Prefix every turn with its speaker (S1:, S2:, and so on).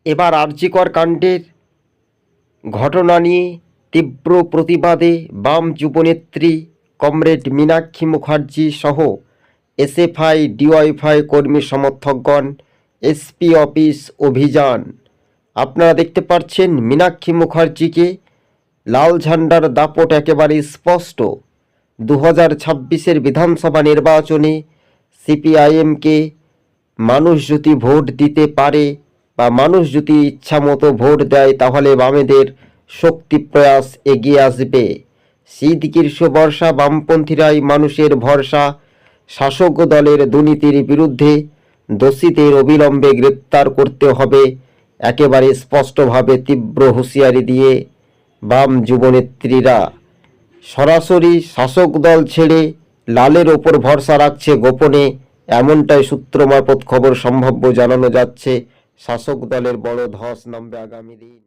S1: এবার আরজিকর কাণ্ডের ঘটনা নিয়ে তীব্র প্রতিবাদে বাম যুবনেত্রী কমরেড মীনাক্ষী মুখার্জি সহ এসএফআই ডিওয়াইফাই কর্মী সমর্থকগণ এসপি অফিস অভিযান। আপনারা দেখতে পাচ্ছেন মীনাক্ষী মুখার্জিকে লাল ঝান্ডার দাপট একেবারে স্পষ্ট। 2026 বিধানসভা নির্বাচনে সিপিআইএমকে মানুষ যদি ভোট দিতে পারে বা মানুষ যদি ইচ্ছামতো ভোট দেয় তাহলে বামেদের শক্তি প্রয়াস এগিয়ে আসবে। শীত গ্রীষ্ম বর্ষা বামপন্থীরাই মানুষের ভরসা। শাসক দলের দুর্নীতির বিরুদ্ধে দোষীদের অবিলম্বে গ্রেপ্তার করতে হবে, একেবারে স্পষ্টভাবে তীব্র হুঁশিয়ারি দিয়ে বাম যুবনেত্রীরা সরাসরি শাসক দল ছেড়ে লালের ওপর ভরসা রাখছে গোপনে, এমনটাই সূত্র মারফত খবর সম্ভাব্য জানানো যাচ্ছে। শাসক দলের বড় ধস নামবে আগামী দিন।